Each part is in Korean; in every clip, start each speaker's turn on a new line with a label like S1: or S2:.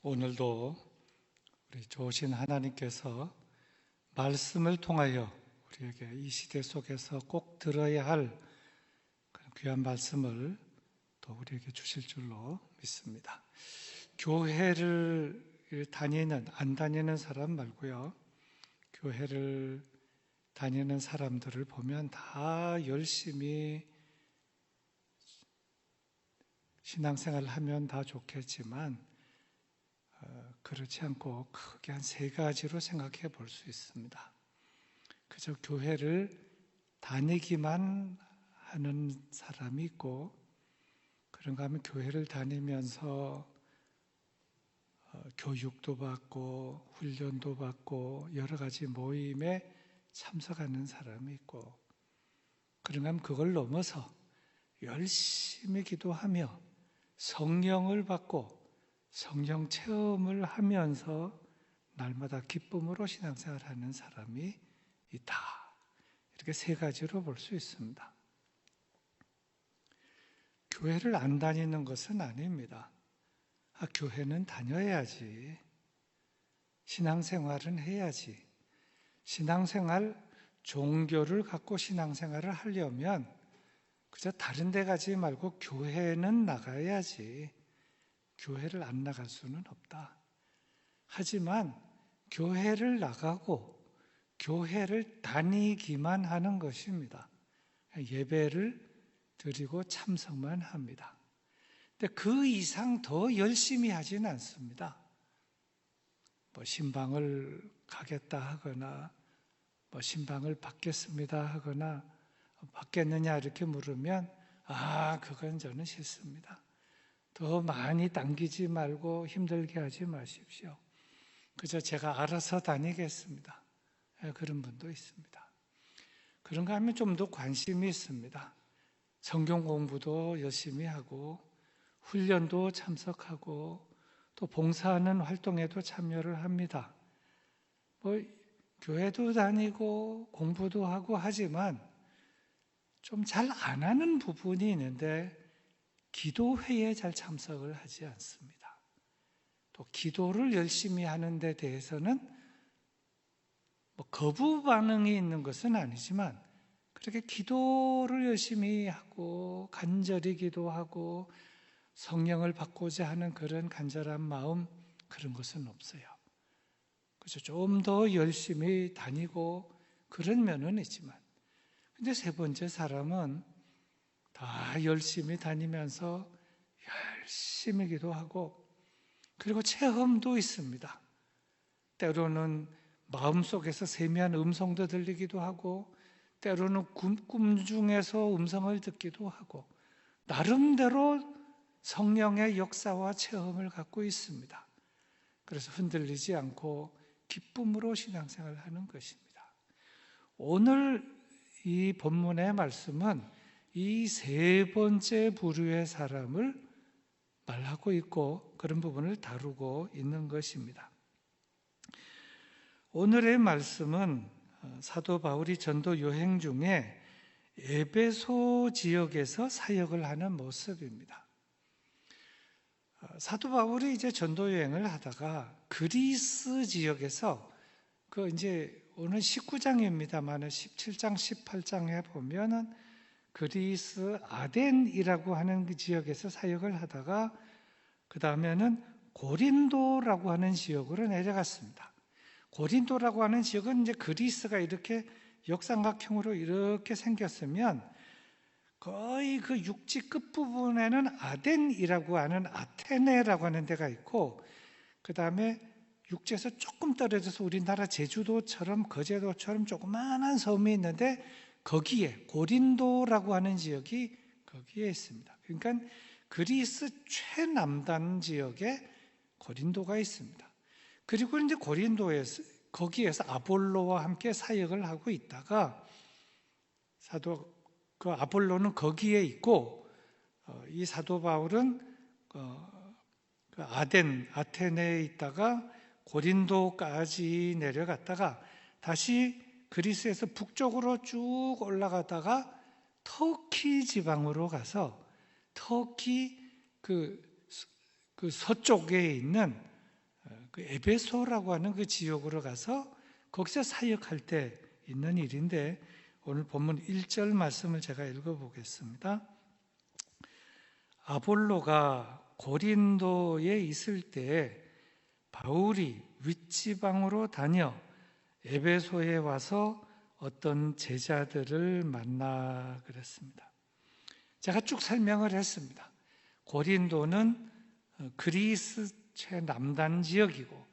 S1: 오늘도 우리 좋으신 하나님께서 말씀을 통하여 우리에게 이 시대 속에서 꼭 들어야 할 그런 귀한 말씀을 또 우리에게 주실 줄로 믿습니다. 교회를 안 다니는 사람 말고요. 교회를 다니는 사람들을 보면 다 열심히 신앙생활을 하면 다 좋겠지만 그렇지 않고 크게 한 세 가지로 생각해 볼 수 있습니다. 그저 교회를 다니기만 하는 사람이 있고, 그런가 하면 교회를 다니면서 교육도 받고 훈련도 받고 여러 가지 모임에 참석하는 사람이 있고, 그런가 하면 그걸 넘어서 열심히 기도하며 성령을 받고 성령 체험을 하면서 날마다 기쁨으로 신앙생활하는 사람이 있다. 이렇게 세 가지로 볼 수 있습니다. 교회를 안 다니는 것은 아닙니다. 교회는 다녀야지. 신앙생활은 해야지. 신앙생활, 종교를 갖고 신앙생활을 하려면 그저 다른 데 가지 말고 교회는 나가야지. 교회를 안 나갈 수는 없다. 하지만 교회를 나가고 교회를 다니기만 하는 것입니다. 예배를 드리고 참석만 합니다. 근데 그 이상 더 열심히 하지는 않습니다. 신방을 가겠다 하거나 신방을 받겠습니다 하거나 받겠느냐 이렇게 물으면 그건 저는 싫습니다. 더 많이 당기지 말고 힘들게 하지 마십시오. 그저 제가 알아서 다니겠습니다. 그런 분도 있습니다. 그런가 하면 좀 더 관심이 있습니다. 성경 공부도 열심히 하고 훈련도 참석하고 또 봉사하는 활동에도 참여를 합니다. 교회도 다니고 공부도 하고 하지만 좀 잘 안 하는 부분이 있는데 기도회에 잘 참석을 하지 않습니다. 또 기도를 열심히 하는 데 대해서는 거부 반응이 있는 것은 아니지만 그렇게 기도를 열심히 하고 간절히 기도하고 성령을 받고자 하는 그런 간절한 마음, 그런 것은 없어요. 그래서 좀 더 열심히 다니고 그런 면은 있지만, 근데 세 번째 사람은 다 열심히 다니면서 열심히 기도하고 그리고 체험도 있습니다. 때로는 마음속에서 세미한 음성도 들리기도 하고 때로는 꿈 중에서 음성을 듣기도 하고 나름대로 성령의 역사와 체험을 갖고 있습니다. 그래서 흔들리지 않고 기쁨으로 신앙생활을 하는 것입니다. 오늘 이 본문의 말씀은 이 세 번째 부류의 사람을 말하고 있고 그런 부분을 다루고 있는 것입니다. 오늘의 말씀은 사도 바울이 전도 여행 중에 에베소 지역에서 사역을 하는 모습입니다. 사도 바울이 이제 전도 여행을 하다가 그리스 지역에서 오늘 19장입니다만 17장, 18장에 보면은 그리스 아덴이라고 하는 그 지역에서 사역을 하다가 그 다음에는 고린도라고 하는 지역으로 내려갔습니다. 고린도라고 하는 지역은 이제 그리스가 이렇게 역삼각형으로 이렇게 생겼으면 거의 그 육지 끝부분에는 아덴이라고 하는 아테네라고 하는 데가 있고 그 다음에 육지에서 조금 떨어져서 우리나라 제주도처럼 거제도처럼 조그마한 섬이 있는데 거기에 고린도라고 하는 지역이 거기에 있습니다. 그러니까 그리스 최남단 지역에 고린도가 있습니다. 그리고 이제 거기에서 아볼로와 함께 사역을 하고 있다가 그 아볼로는 거기에 있고 이 사도 바울은 그 아테네에 있다가 고린도까지 내려갔다가 다시 그리스에서 북쪽으로 쭉 올라가다가 터키 지방으로 가서 터키 그 서쪽에 있는 그 에베소라고 하는 그 지역으로 가서 거기서 사역할 때 있는 일인데 오늘 본문 1절 말씀을 제가 읽어보겠습니다. 아볼로가 고린도에 있을 때 바울이 윗지방으로 다녀 에베소에 와서 어떤 제자들을 만나 그랬습니다. 제가 쭉 설명을 했습니다. 고린도는 그리스 최남단 지역이고,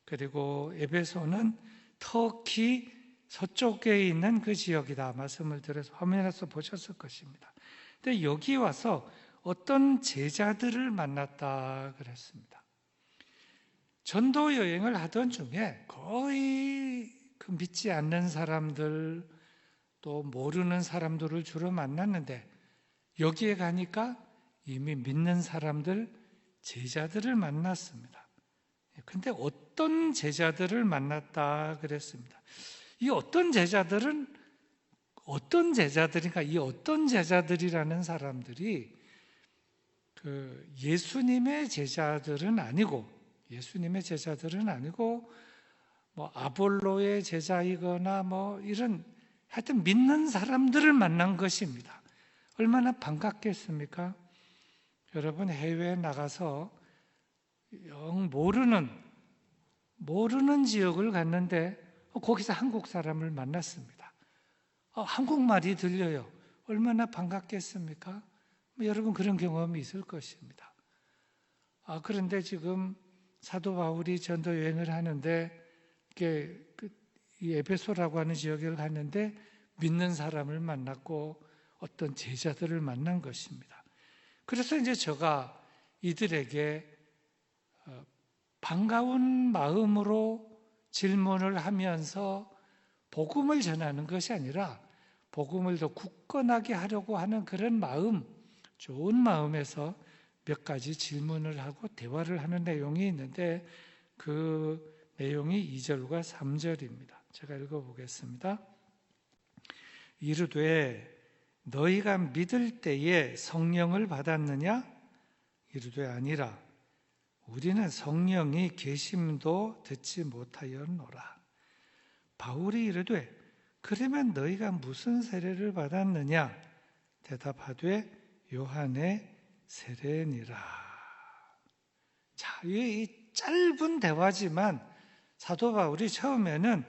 S1: 그리고 에베소는 터키 서쪽에 있는 그 지역이다 말씀을 드려서 화면에서 보셨을 것입니다. 근데 여기 와서 어떤 제자들을 만났다 그랬습니다. 전도 여행을 하던 중에 거의 그 믿지 않는 사람들, 또 모르는 사람들을 주로 만났는데 여기에 가니까 이미 믿는 사람들, 제자들을 만났습니다. 근데 어떤 제자들을 만났다 그랬습니다. 이 어떤 제자들은 어떤 제자들인가? 이 어떤 제자들이라는 사람들이 그 예수님의 제자들은 아니고 뭐 아볼로의 제자이거나 뭐 이런 하여튼 믿는 사람들을 만난 것입니다. 얼마나 반갑겠습니까? 여러분 해외에 나가서 영 모르는 지역을 갔는데 거기서 한국 사람을 만났습니다. 한국말이 들려요. 얼마나 반갑겠습니까? 여러분 그런 경험이 있을 것입니다. 그런데 지금 사도 바울이 전도 여행을 하는데 이 에베소라고 하는 지역을 갔는데 믿는 사람을 만났고 어떤 제자들을 만난 것입니다. 그래서 이제 제가 이들에게 반가운 마음으로 질문을 하면서 복음을 전하는 것이 아니라 복음을 더 굳건하게 하려고 하는 그런 마음, 좋은 마음에서 몇 가지 질문을 하고 대화를 하는 내용이 있는데 그 내용이 2절과 3절입니다. 제가 읽어보겠습니다. 이르되 너희가 믿을 때에 성령을 받았느냐? 이르되 아니라 우리는 성령이 계심도 듣지 못하였노라. 바울이 이르되 그러면 너희가 무슨 세례를 받았느냐? 대답하되 요한의 세례니라. 자, 이 짧은 대화지만 사도 바울이 처음에는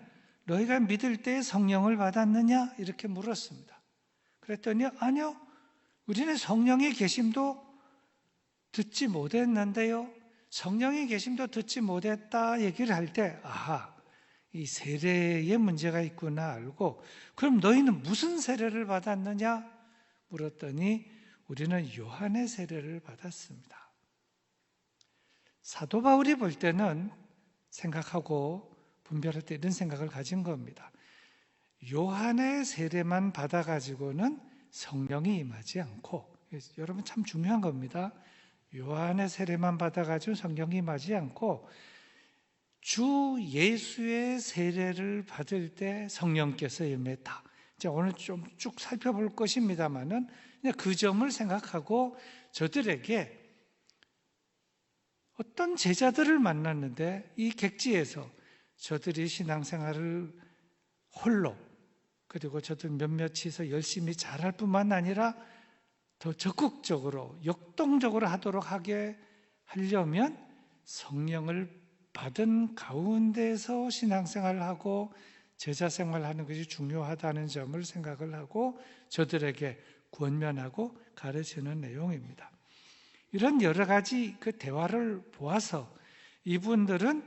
S1: 너희가 믿을 때에 성령을 받았느냐? 이렇게 물었습니다. 그랬더니 아니요, 우리는 성령의 계심도 듣지 못했는데요. 성령의 계심도 듣지 못했다 얘기를 할 때 이 세례에 문제가 있구나 알고 그럼 너희는 무슨 세례를 받았느냐? 물었더니 우리는 요한의 세례를 받았습니다. 사도 바울이 볼 때는 생각하고 분별할 때 이런 생각을 가진 겁니다. 요한의 세례만 받아가지고는 성령이 임하지 않고, 여러분 참 중요한 겁니다. 요한의 세례만 받아가지고 성령이 임하지 않고 주 예수의 세례를 받을 때 성령께서 임했다. 자, 오늘 좀 쭉 살펴볼 것입니다만은 그 점을 생각하고 저들에게 어떤 제자들을 만났는데 이 객지에서 저들이 신앙생활을 홀로 그리고 저들 몇몇이서 열심히 잘할 뿐만 아니라 더 적극적으로 역동적으로 하게 하려면 성령을 받은 가운데서 신앙생활을 하고 제자생활을 하는 것이 중요하다는 점을 생각을 하고 저들에게 권면하고 가르치는 내용입니다. 이런 여러 가지 그 대화를 보아서 이분들은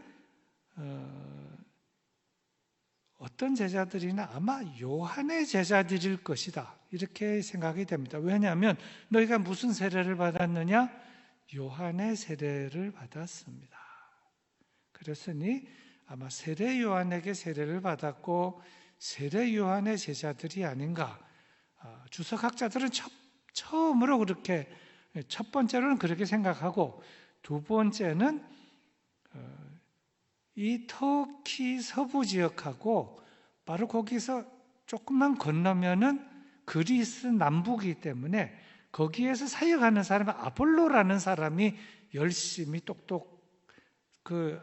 S1: 어떤 제자들이나 아마 요한의 제자들일 것이다 이렇게 생각이 됩니다. 왜냐하면 너희가 무슨 세례를 받았느냐? 요한의 세례를 받았습니다. 그랬으니 아마 세례 요한에게 세례를 받았고 세례 요한의 제자들이 아닌가. 주석학자들은 처음으로 그렇게 첫 번째로는 그렇게 생각하고 두 번째는 이 터키 서부 지역하고 바로 거기서 조금만 건너면은 그리스 남부이기 때문에 거기에서 사역하는 사람은 아볼로라는 사람이 열심히 똑똑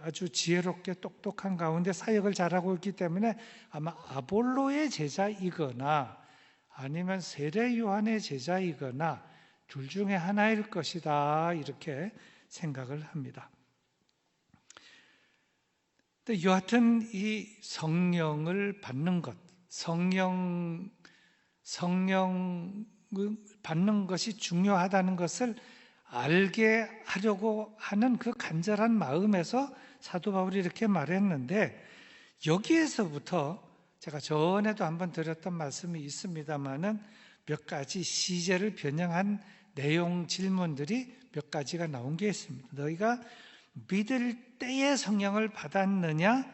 S1: 아주 지혜롭게 똑똑한 가운데 사역을 잘하고 있기 때문에 아마 아볼로의 제자이거나 아니면 세례 요한의 제자이거나 둘 중에 하나일 것이다, 이렇게 생각을 합니다. 근데 여하튼 이 성령을 받는 것, 성령을 받는 것이 중요하다는 것을 알게 하려고 하는 그 간절한 마음에서 사도 바울이 이렇게 말했는데, 여기에서부터 제가 전에도 한번 드렸던 말씀이 있습니다마는 몇 가지 시제를 변형한 내용 질문들이 몇 가지가 나온 게 있습니다. 너희가 믿을 때에 성령을 받았느냐,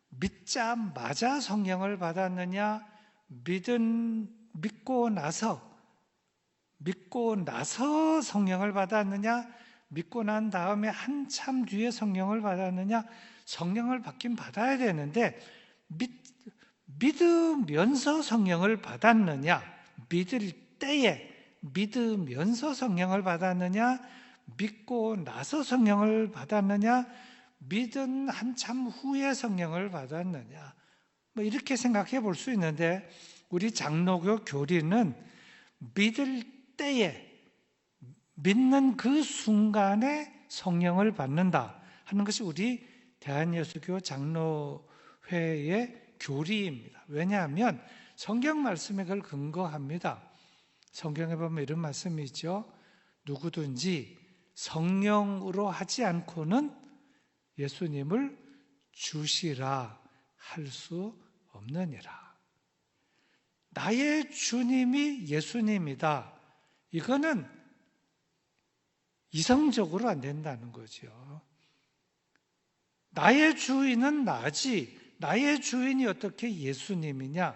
S1: 믿자마자 성령을 받았느냐, 믿고 나서 성령을 받았느냐, 믿고 난 다음에 한참 뒤에 성령을 받았느냐. 성령을 받긴 받아야 되는데 믿으면서 성령을 받았느냐, 믿을 때에 믿으면서 성령을 받았느냐, 믿고 나서 성령을 받았느냐, 믿은 한참 후에 성령을 받았느냐, 이렇게 생각해 볼 수 있는데, 우리 장로교 교리는 믿을 때에, 믿는 그 순간에 성령을 받는다 하는 것이 우리 대한예수교 장로회의 교리입니다. 왜냐하면 성경 말씀에 그걸 근거합니다. 성경에 보면 이런 말씀이 있죠. 누구든지 성령으로 하지 않고는 예수님을 주시라 할 수 없느니라. 나의 주님이 예수님이다. 이거는 이성적으로 안 된다는 거죠. 나의 주인은 나지, 나의 주인이 어떻게 예수님이냐,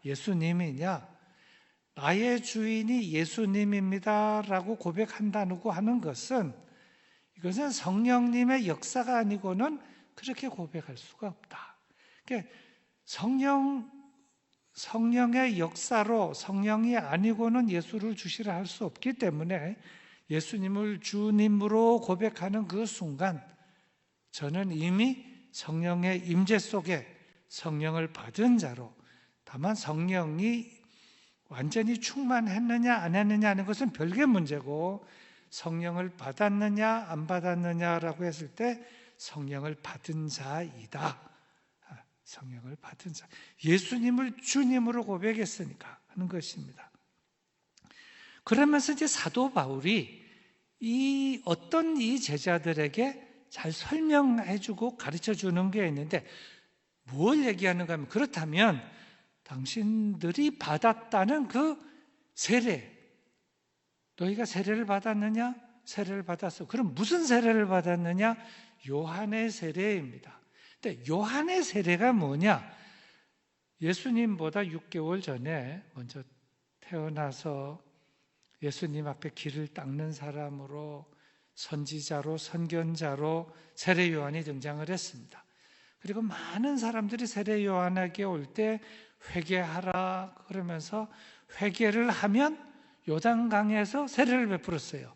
S1: 예수님이냐, 나의 주인이 예수님입니다 라고 고백한다고 하는 것은, 이것은 성령님의 역사가 아니고는 그렇게 고백할 수가 없다. 그러니까 성령의 역사로 성령이 아니고는 예수를 주시라 할 수 없기 때문에 예수님을 주님으로 고백하는 그 순간, 저는 이미 성령의 임재 속에 성령을 받은 자로, 다만 성령이 완전히 충만했느냐 안 했느냐 하는 것은 별개 문제고, 성령을 받았느냐 안 받았느냐라고 했을 때 성령을 받은 자이다. 성령을 받은 자, 예수님을 주님으로 고백했으니까 하는 것입니다. 그러면서 이제 사도 바울이 어떤 이 제자들에게 잘 설명해주고 가르쳐주는 게 있는데, 뭘 얘기하는가 하면, 그렇다면 당신들이 받았다는 그 세례, 너희가 세례를 받았느냐? 세례를 받았어. 그럼 무슨 세례를 받았느냐? 요한의 세례입니다. 근데 요한의 세례가 뭐냐? 예수님보다 6개월 전에 먼저 태어나서 예수님 앞에 길을 닦는 사람으로, 선지자로, 선견자로 세례 요한이 등장을 했습니다. 그리고 많은 사람들이 세례 요한에게 올 때 회개하라 그러면서 회개를 하면 요단강에서 세례를 베풀었어요.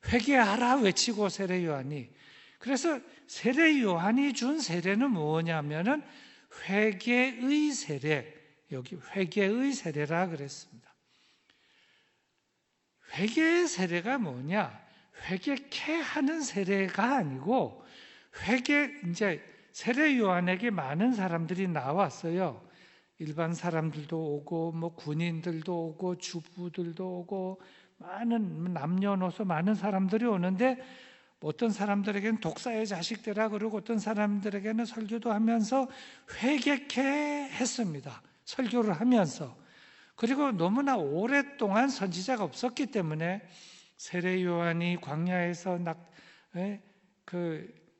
S1: 회개하라 외치고 세례 요한이. 그래서 세례 요한이 준 세례는 뭐냐면은 회개의 세례, 여기 회개의 세례라 그랬습니다. 회개의 세례가 뭐냐? 회개케 하는 세례가 아니고, 이제 세례 요한에게 많은 사람들이 나왔어요. 일반 사람들도 오고, 군인들도 오고, 주부들도 오고, 많은 남녀노소 많은 사람들이 오는데, 어떤 사람들에게는 독사의 자식들아 그러고, 어떤 사람들에게는 설교도 하면서 회개케 했습니다. 설교를 하면서. 그리고 너무나 오랫동안 선지자가 없었기 때문에 세례 요한이 광야에서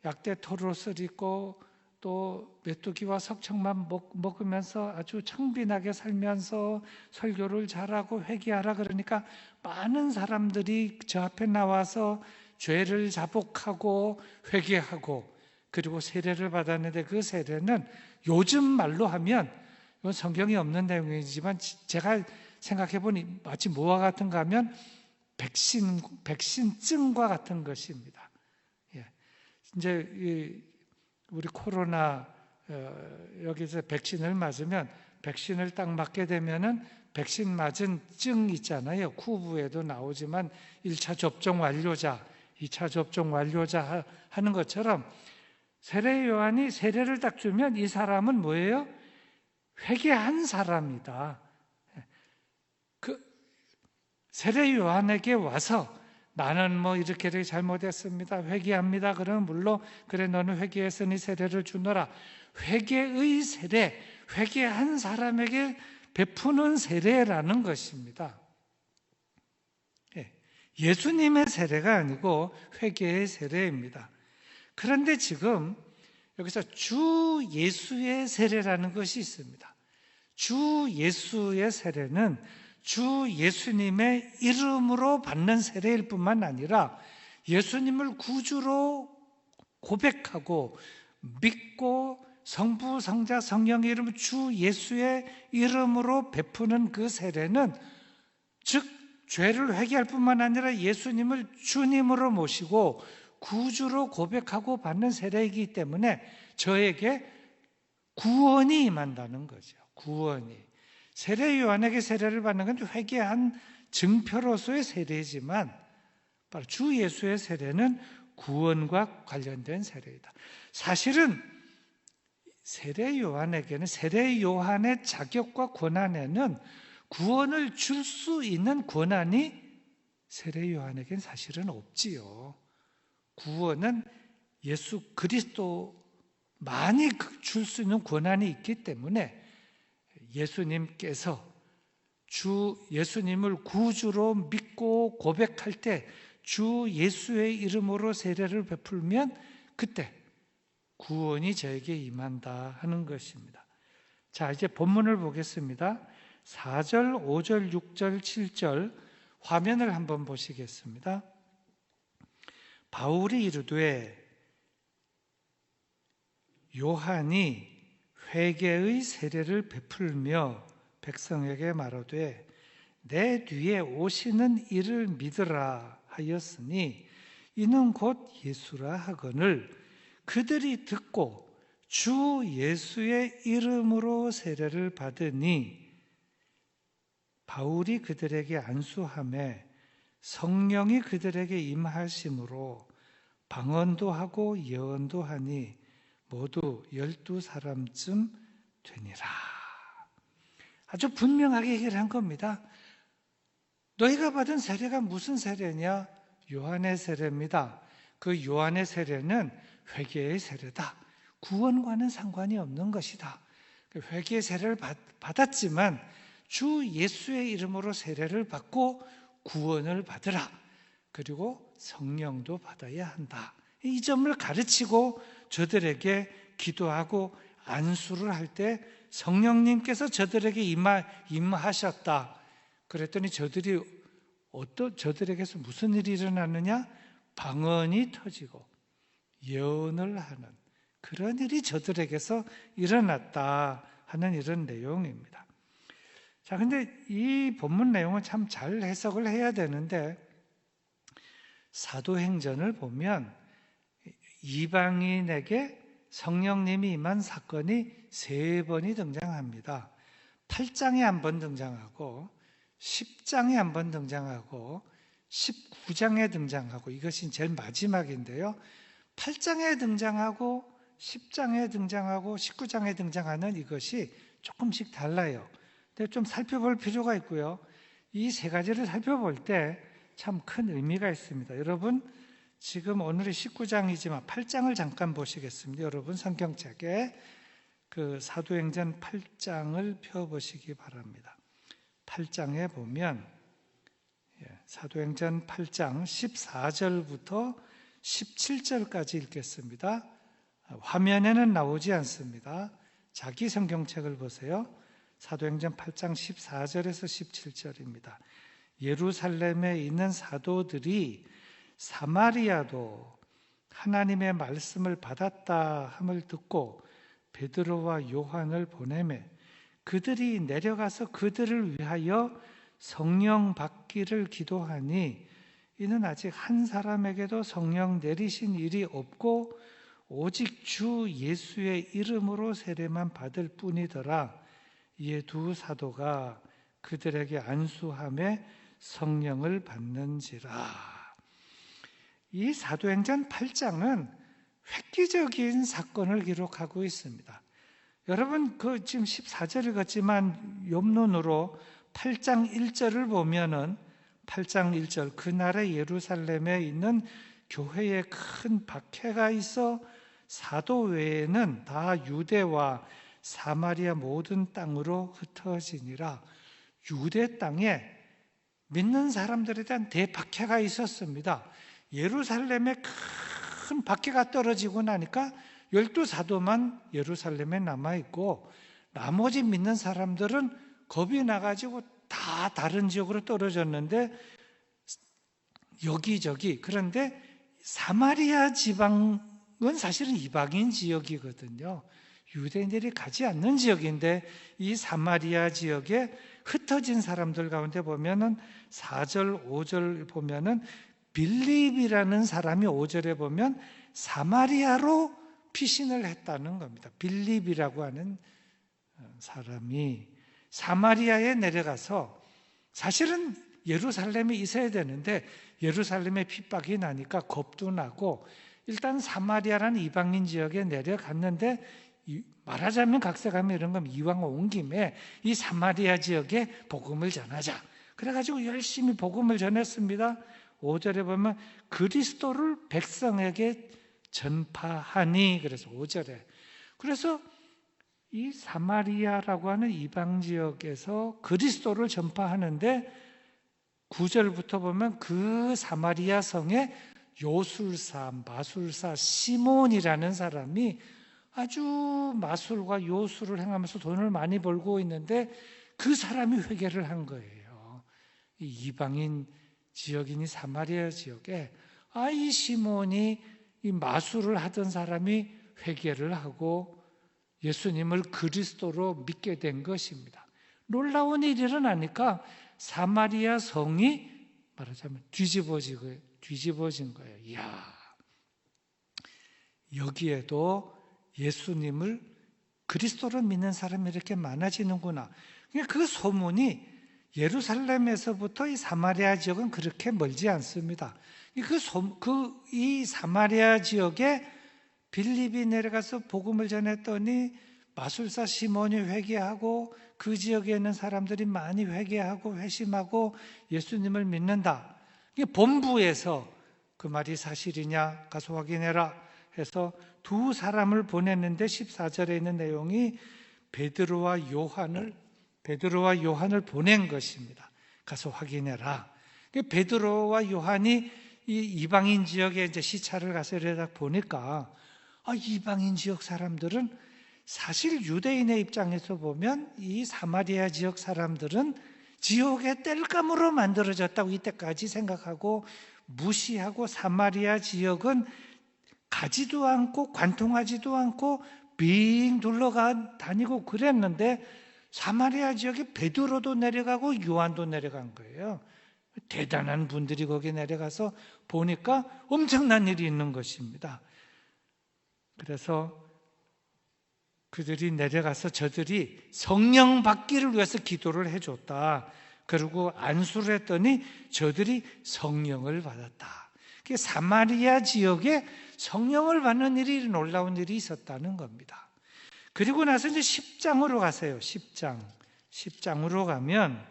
S1: 약대 털옷을 입고 또 메뚜기와 석청만 먹으면서 아주 청빈하게 살면서 설교를 잘하고 회개하라 그러니까 많은 사람들이 저 앞에 나와서 죄를 자복하고 회개하고, 그리고 세례를 받았는데, 그 세례는 요즘 말로 하면, 이건 성경이 없는 내용이지만 제가 생각해 보니 마치 뭐와 같은가 하면 백신증과 같은 것입니다. 예. 이제 우리 코로나 여기서 백신을 맞으면 백신을 딱 맞게 되면은 백신 맞은 증 있잖아요. 쿠브에도 나오지만 1차 접종 완료자, 2차 접종 완료자 하는 것처럼 세례 요한이 세례를 딱 주면 이 사람은 뭐예요? 회개한 사람이다. 그 세례 요한에게 와서 나는 뭐 이렇게 잘못했습니다. 회개합니다. 그러면 물론 그래 너는 회개했으니 세례를 주노라. 회개의 세례, 회개한 사람에게 베푸는 세례라는 것입니다. 예수님의 세례가 아니고 회개의 세례입니다. 그런데 지금 여기서 주 예수의 세례라는 것이 있습니다. 주 예수의 세례는 주 예수님의 이름으로 받는 세례일 뿐만 아니라 예수님을 구주로 고백하고 믿고 성부, 성자, 성령의 이름 주 예수의 이름으로 베푸는 그 세례는 즉 죄를 회개할 뿐만 아니라 예수님을 주님으로 모시고 구주로 고백하고 받는 세례이기 때문에 저에게 구원이 임한다는 거죠. 구원이. 세례 요한에게 세례를 받는 건 회개한 증표로서의 세례이지만 바로 주 예수의 세례는 구원과 관련된 세례이다. 사실은 세례 요한에게는 세례 요한의 자격과 권한에는 구원을 줄 수 있는 권한이 세례 요한에게는 사실은 없지요. 구원은 예수 그리스도만이 줄 수 있는 권한이 있기 때문에 예수님께서 예수님을 구주로 믿고 고백할 때 주 예수의 이름으로 세례를 베풀면 그때 구원이 저에게 임한다 하는 것입니다. 자, 이제 본문을 보겠습니다. 4절, 5절, 6절, 7절 화면을 한번 보시겠습니다. 바울이 이르되 요한이 회개의 세례를 베풀며 백성에게 말하되 내 뒤에 오시는 이를 믿으라 하였으니 이는 곧 예수라 하거늘 그들이 듣고 주 예수의 이름으로 세례를 받으니 바울이 그들에게 안수하매 성령이 그들에게 임하심으로 방언도 하고 예언도 하니 모두 12사람쯤 되니라. 아주 분명하게 얘기를 한 겁니다. 너희가 받은 세례가 무슨 세례냐? 요한의 세례입니다. 그 요한의 세례는 회개의 세례다. 구원과는 상관이 없는 것이다. 회개의 세례를 받았지만 주 예수의 이름으로 세례를 받고 구원을 받으라. 그리고 성령도 받아야 한다. 이 점을 가르치고 저들에게 기도하고 안수를 할 때 성령님께서 저들에게 임하셨다. 그랬더니 저들에게서 무슨 일이 일어났느냐? 방언이 터지고 예언을 하는 그런 일이 저들에게서 일어났다 하는 이런 내용입니다. 자, 근데 이 본문 내용은 참 잘 해석을 해야 되는데 사도행전을 보면 이방인에게 성령님이 임한 사건이 3번이 등장합니다. 8장에 한 번 등장하고 10장에 한 번 등장하고 19장에 등장하고 이것이 제일 마지막인데요. 8장에 등장하고 10장에 등장하고 19장에 등장하는 이것이 조금씩 달라요. 근데 좀 살펴볼 필요가 있고요. 이 3가지를 살펴볼 때 참 큰 의미가 있습니다. 여러분 지금 오늘이 19장이지만 8장을 잠깐 보시겠습니다. 여러분 성경책에 그 사도행전 8장을 펴보시기 바랍니다. 8장에 보면 사도행전 8장 14절부터 17절까지 읽겠습니다. 화면에는 나오지 않습니다. 자기 성경책을 보세요. 사도행전 8장 14절에서 17절입니다. 예루살렘에 있는 사도들이 사마리아도 하나님의 말씀을 받았다 함을 듣고 베드로와 요한을 보내매 그들이 내려가서 그들을 위하여 성령 받기를 기도하니 이는 아직 한 사람에게도 성령 내리신 일이 없고 오직 주 예수의 이름으로 세례만 받을 뿐이더라. 이에 두 사도가 그들에게 안수함에 성령을 받는지라. 이 사도행전 8장은 획기적인 사건을 기록하고 있습니다. 여러분 지금 14절 읽었지만 옆눈으로 8장 1절을 보면은 8장 1절 그날에 예루살렘에 있는 교회에 큰 박해가 있어 사도 외에는 다 유대와 사마리아 모든 땅으로 흩어지니라. 유대 땅에 믿는 사람들에 대한 대박해가 있었습니다. 예루살렘에 큰 박해가 떨어지고 나니까 12사도만 예루살렘에 남아있고 나머지 믿는 사람들은 겁이 나가지고 다 다른 지역으로 떨어졌는데 여기저기. 그런데 사마리아 지방은 사실은 이방인 지역이거든요. 유대인들이 가지 않는 지역인데 이 사마리아 지역에 흩어진 사람들 가운데 보면은 4절, 5절 보면은 빌립이라는 사람이 5절에 보면 사마리아로 피신을 했다는 겁니다. 빌립이라고 하는 사람이 사마리아에 내려가서 사실은 예루살렘에 있어야 되는데 예루살렘에 핍박이 나니까 겁도 나고 일단 사마리아라는 이방인 지역에 내려갔는데 말하자면 각색하면 이런 건 이왕 온 김에 이 사마리아 지역에 복음을 전하자. 그래가지고 열심히 복음을 전했습니다. 5절에 보면 그리스도를 백성에게 전파하니 그래서 5절에 그래서 이 사마리아라고 하는 이방 지역에서 그리스도를 전파하는데 9절부터 보면 그 사마리아 성에 요술사, 마술사 시몬이라는 사람이 아주 마술과 요술을 행하면서 돈을 많이 벌고 있는데 그 사람이 회개를 한 거예요. 이 이방인 지역인 이 사마리아 지역에 이 시몬이 이 마술을 하던 사람이 회개를 하고 예수님을 그리스도로 믿게 된 것입니다. 놀라운 일이 일어나니까 사마리아 성이 말하자면 뒤집어진 거예요. 이야, 여기에도 예수님을 그리스도로 믿는 사람이 이렇게 많아지는구나. 그 소문이 예루살렘에서부터 이 사마리아 지역은 그렇게 멀지 않습니다. 이 사마리아 지역에 빌립이 내려가서 복음을 전했더니 마술사 시몬이 회개하고 그 지역에 있는 사람들이 많이 회개하고 회심하고 예수님을 믿는다. 본부에서 그 말이 사실이냐 가서 확인해라 해서 두 사람을 보냈는데 14절에 있는 내용이 베드로와 요한을 보낸 것입니다. 가서 확인해라. 베드로와 요한이 이 이방인 지역에 이제 시차를 가서 이러다 보니까 이방인 지역 사람들은 사실 유대인의 입장에서 보면 이 사마리아 지역 사람들은 지옥의 땔감으로 만들어졌다고 이때까지 생각하고 무시하고 사마리아 지역은 가지도 않고 관통하지도 않고 빙 둘러가 다니고 그랬는데 사마리아 지역에 베드로도 내려가고 요한도 내려간 거예요. 대단한 분들이 거기 내려가서 보니까 엄청난 일이 있는 것입니다. 그래서 그들이 내려가서 저들이 성령 받기를 위해서 기도를 해줬다. 그리고 안수를 했더니 저들이 성령을 받았다. 사마리아 지역에 성령을 받는 일이 놀라운 일이 있었다는 겁니다. 그리고 나서 이제 10장으로 가세요. 10장으로 가면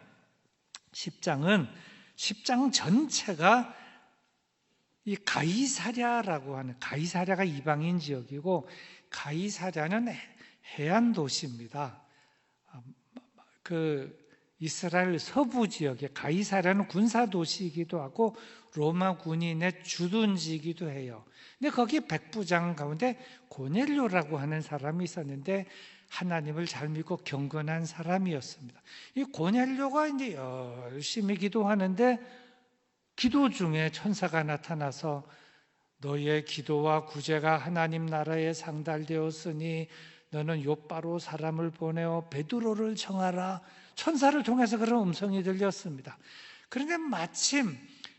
S1: 10장 전체가 이 가이사랴라고 하는, 가이사랴가 이방인 지역이고 가이사랴는 해안 도시입니다. 그 이스라엘 서부 지역에 가이사랴는 군사 도시이기도 하고 로마 군인의 주둔지이기도 해요. 근데 거기 백부장 가운데 고넬료라고 하는 사람이 있었는데 하나님을 잘 믿고 경건한 사람이었습니다. 이 고넬료가 이제 열심히 기도하는데 기도 중에 천사가 나타나서 너의 기도와 구제가 하나님 나라에 상달되었으니 너는 요바로 사람을 보내어 베드로를 청하라. 천사를 통해서 그런 음성이 들렸습니다. 그런데 마침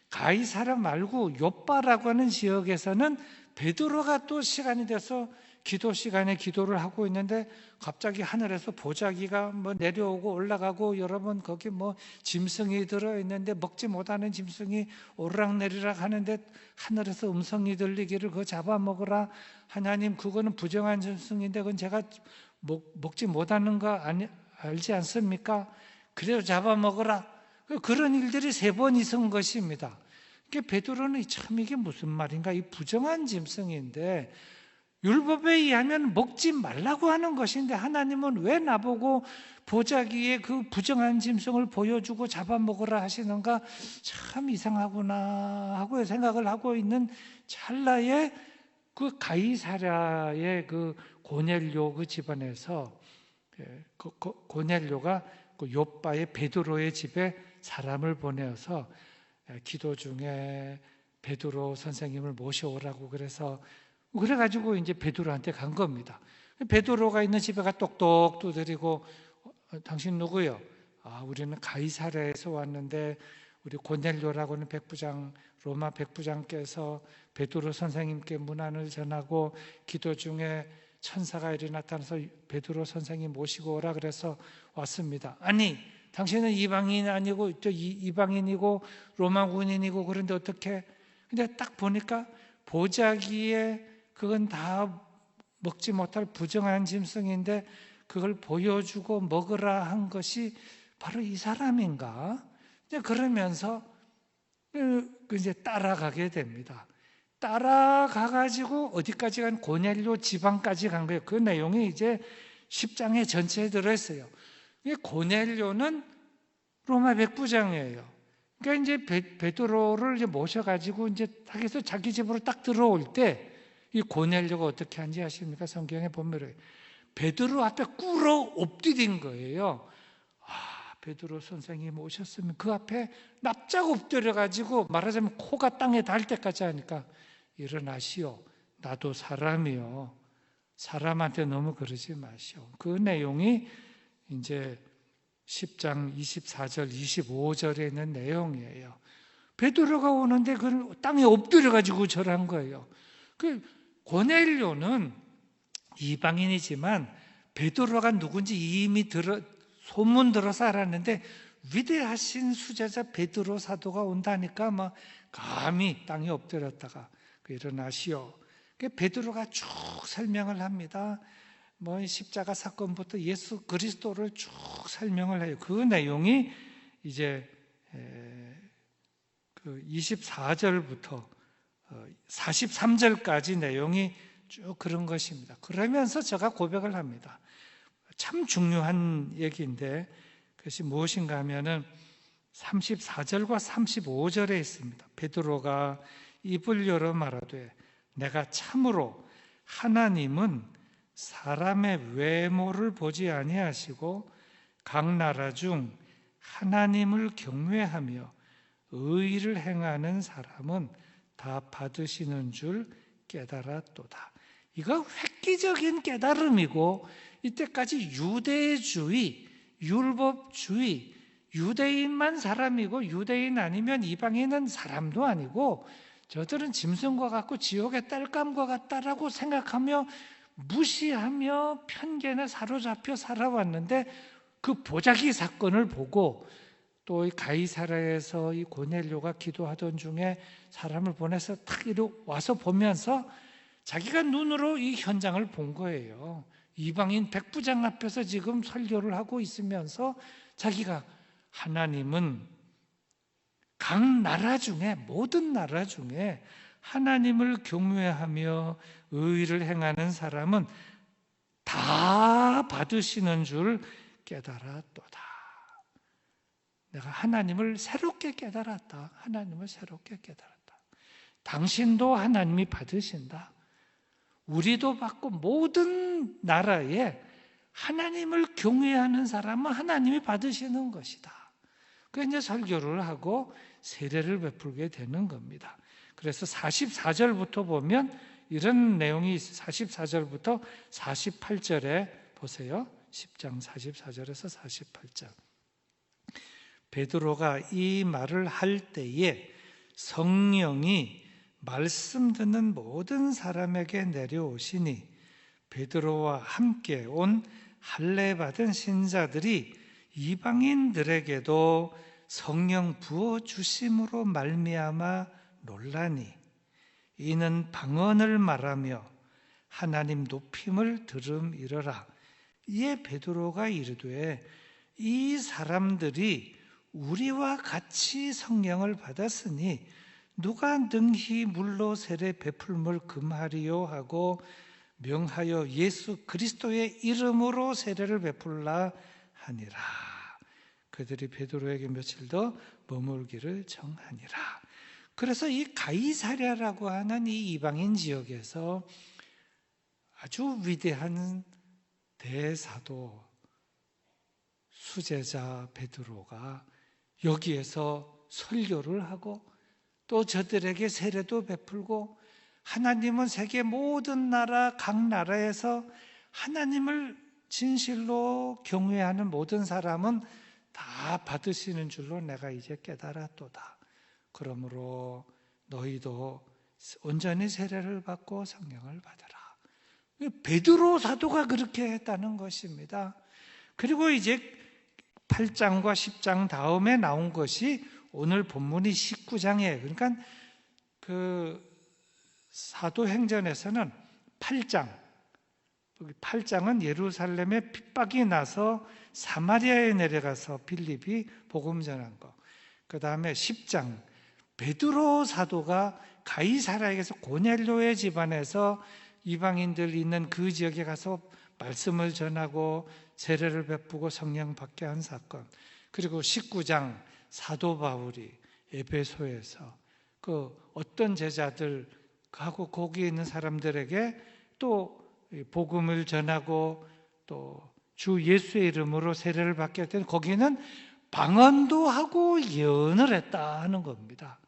S1: 가이사랴 말고 요빠라고 하는 지역에서는 베드로가 또 시간이 돼서 기도 시간에 기도를 하고 있는데 갑자기 하늘에서 보자기가 뭐 내려오고 올라가고, 여러분 거기 뭐 짐승이 들어있는데 먹지 못하는 짐승이 오르락내리락 하는데 하늘에서 음성이 들리기를 그거 잡아먹으라. 하나님, 그거는 부정한 짐승인데 그건 제가 먹지 못하는 거 알지 않습니까? 그래도 잡아먹으라. 그런 일들이 3번 있은 것입니다. 그러니까 베드로는 참 이게 무슨 말인가, 이 부정한 짐승인데 율법에 의하면 먹지 말라고 하는 것인데 하나님은 왜 나보고 보자기에 그 부정한 짐승을 보여주고 잡아먹으라 하시는가, 참 이상하구나 하고 생각을 하고 있는 찰나에 그 가이사랴의 그 고넬료 그 집안에서 고넬료가 그 요빠의 베드로의 집에 사람을 보내어서 기도 중에 베드로 선생님을 모셔오라고 그래가지고 이제 베드로한테 간 겁니다. 베드로가 있는 집에가 똑똑 두드리고 당신 누구요? 우리는 가이사랴에서 왔는데 우리 고넬료라고는 백부장, 로마 백부장께서 베드로 선생님께 문안을 전하고 기도 중에 천사가 이리 나타나서 베드로 선생님 모시고 오라 그래서 왔습니다. 아니, 당신은 이방인 아니고 이방인이고 로마 군인이고 그런데 어떻게? 근데 딱 보니까 보자기에 그건 다 먹지 못할 부정한 짐승인데 그걸 보여주고 먹으라 한 것이 바로 이 사람인가? 이제 그러면서 이제 따라가게 됩니다. 따라가가지고 어디까지 간? 고넬료 지방까지 간 거예요. 그 내용이 이제 10장에 전체에 들어있어요. 고넬료는 로마 백부장이에요. 그러니까 이제 베드로를 이제 모셔가지고 이제 딱해서 자기 집으로 딱 들어올 때 이 고넬료가 어떻게 한지 아십니까? 성경에 보면 베드로 앞에 꿇어 엎드린 거예요. 베드로 선생님 오셨으면 그 앞에 납작 엎드려가지고 말하자면 코가 땅에 닿을 때까지 하니까 일어나시오. 나도 사람이요. 사람한테 너무 그러지 마시오. 그 내용이 이제 10장 24절, 25절에 있는 내용이에요. 베드로가 오는데 그 땅에 엎드려가지고 절한 거예요. 그 고넬료는 이방인이지만 베드로가 누군지 이미 소문 들어서 알았는데 위대하신 수제자 베드로 사도가 온다니까 막 감히 땅에 엎드렸다가 일어나시오. 베드로가 쭉 설명을 합니다. 뭐 십자가 사건부터 예수 그리스도를 쭉 설명을 해요. 그 내용이 이제 그 24절부터 43절까지 내용이 쭉 그런 것입니다. 그러면서 제가 고백을 합니다. 참 중요한 얘기인데 그것이 무엇인가 하면은 34절과 35절에 있습니다. 베드로가 입을 열어 말하되 내가 참으로 하나님은 사람의 외모를 보지 아니하시고 각 나라 중 하나님을 경외하며 의를 행하는 사람은 다 받으시는 줄 깨달았도다. 이거 획기적인 깨달음이고 이때까지 유대주의, 율법주의, 유대인만 사람이고 유대인 아니면 이방인은 사람도 아니고 저들은 짐승과 같고 지옥의 딸감과 같다라고 생각하며 무시하며 편견에 사로잡혀 살아왔는데 그 보자기 사건을 보고 또 이 가이사랴에서 이 고넬료가 기도하던 중에 사람을 보내서 탁 이리 와서 보면서 자기가 눈으로 이 현장을 본 거예요. 이방인 백부장 앞에서 지금 설교를 하고 있으면서 자기가 하나님은 각 나라 중에 모든 나라 중에 하나님을 경외하며 의를 행하는 사람은 다 받으시는 줄 깨달았도다. 내가 하나님을 새롭게 깨달았다. 하나님을 새롭게 깨달았다. 당신도 하나님이 받으신다. 우리도 받고 모든 나라에 하나님을 경외하는 사람은 하나님이 받으시는 것이다. 그래서 이제 설교를 하고 세례를 베풀게 되는 겁니다. 그래서 44절부터 보면 이런 내용이 44절부터 48절에 보세요. 10장 44절에서 48절. 베드로가 이 말을 할 때에 성령이 말씀 듣는 모든 사람에게 내려오시니 베드로와 함께 온 할례 받은 신자들이 이방인들에게도 성령 부어 주심으로 말미암아 놀라니 이는 방언을 말하며 하나님 높임을 들음이러라. 이에 베드로가 이르되 이 사람들이 우리와 같이 성령을 받았으니 누가 능히 물로 세례 베풀물 금하리요 하고 명하여 예수 그리스도의 이름으로 세례를 베풀라 하니라. 그들이 베드로에게 며칠 더 머물기를 정하니라. 그래서 이 가이사랴라고 하는 이 이방인 지역에서 아주 위대한 대사도 수제자 베드로가 여기에서 설교를 하고 또 저들에게 세례도 베풀고 하나님은 세계 모든 나라 각 나라에서 하나님을 진실로 경외하는 모든 사람은 다 받으시는 줄로 내가 이제 깨달았도다. 그러므로 너희도 온전히 세례를 받고 성령을 받으라. 베드로 사도가 그렇게 했다는 것입니다. 그리고 이제 8장과 10장 다음에 나온 것이 오늘 본문이 19장이에요. 그러니까 그 사도행전에서는 8장은 예루살렘에 핍박이 나서 사마리아에 내려가서 빌립이 복음 전한 거. 그 다음에 10장 베드로 사도가 가이사랴에서 고넬료의 집안에서 이방인들 있는 그 지역에 가서 말씀을 전하고 세례를 베푸고 성령 받게 한 사건. 그리고 19장 사도 바울이 에베소에서 그 어떤 제자들하고 거기에 있는 사람들에게 또 복음을 전하고 또 주 예수의 이름으로 세례를 받게 했더니 거기는 방언도 하고 예언을 했다 하는 겁니다.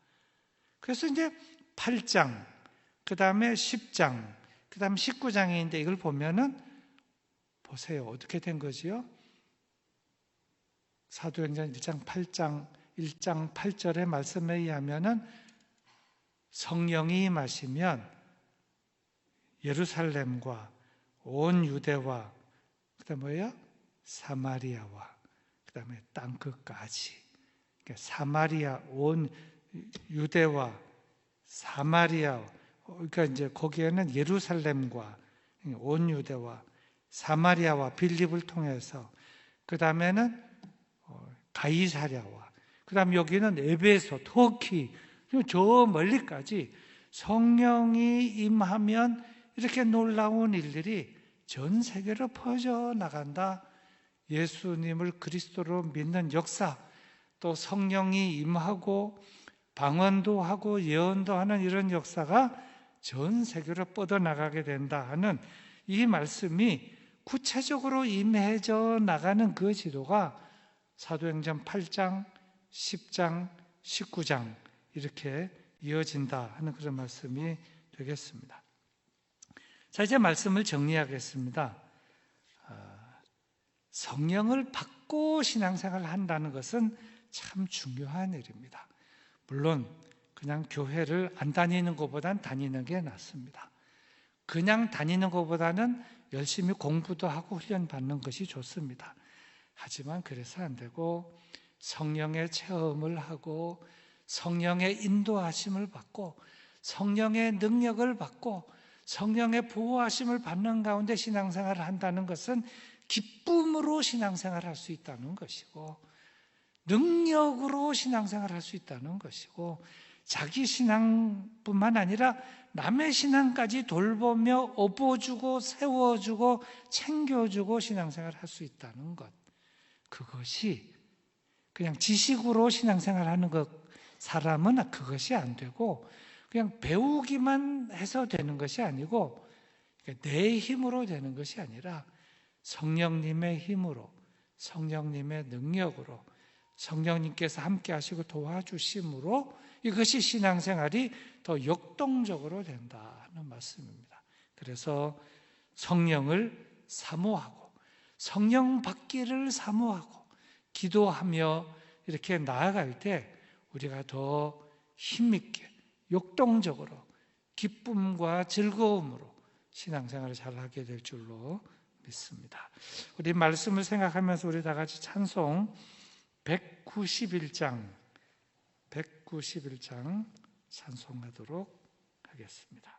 S1: 그래서 이제 8장, 그 다음에 10장, 그 다음 19장인데 이걸 보면은 보세요. 어떻게 된 거지요? 사도행전 1장 8절의 말씀에 의하면은 성령이 임하시면 예루살렘과 온 유대와 그다음 뭐예요? 사마리아와 그다음에 땅 끝까지. 그러니까 사마리아 온 유대와 사마리아 그러니까 이제 거기에는 예루살렘과 온 유대와 사마리아와 빌립을 통해서 그다음에는 가이사랴와 그다음 여기는 에베소, 터키 저 멀리까지 성령이 임하면 이렇게 놀라운 일들이 전 세계로 퍼져나간다. 예수님을 그리스도로 믿는 역사, 또 성령이 임하고 방언도 하고 예언도 하는 이런 역사가 전 세계로 뻗어나가게 된다 하는 이 말씀이 구체적으로 임해져 나가는 그 지도가 사도행전 8장, 10장, 19장 이렇게 이어진다 하는 그런 말씀이 되겠습니다. 자, 이제 말씀을 정리하겠습니다. 성령을 받고 신앙생활을 한다는 것은 참 중요한 일입니다. 물론 그냥 교회를 안 다니는 것보다는 다니는 게 낫습니다. 그냥 다니는 것보다는 열심히 공부도 하고 훈련 받는 것이 좋습니다. 하지만 그래서 안 되고 성령의 체험을 하고 성령의 인도하심을 받고 성령의 능력을 받고 성령의 보호하심을 받는 가운데 신앙생활을 한다는 것은 기쁨으로 신앙생활을 할 수 있다는 것이고 능력으로 신앙생활을 할 수 있다는 것이고 자기 신앙뿐만 아니라 남의 신앙까지 돌보며 업어주고 세워주고 챙겨주고 신앙생활을 할 수 있다는 것. 그것이 그냥 지식으로 신앙생활하는 것 사람은 그것이 안 되고 그냥 배우기만 해서 되는 것이 아니고 내 힘으로 되는 것이 아니라 성령님의 힘으로 성령님의 능력으로 성령님께서 함께 하시고 도와주심으로 이것이 신앙생활이 더 역동적으로 된다는 말씀입니다. 그래서 성령을 사모하고 성령 받기를 사모하고 기도하며 이렇게 나아갈 때 우리가 더 힘있게 역동적으로 기쁨과 즐거움으로 신앙생활을 잘하게 될 줄로 믿습니다. 우리 말씀을 생각하면서 우리 다 같이 찬송 191장 찬송하도록 하겠습니다.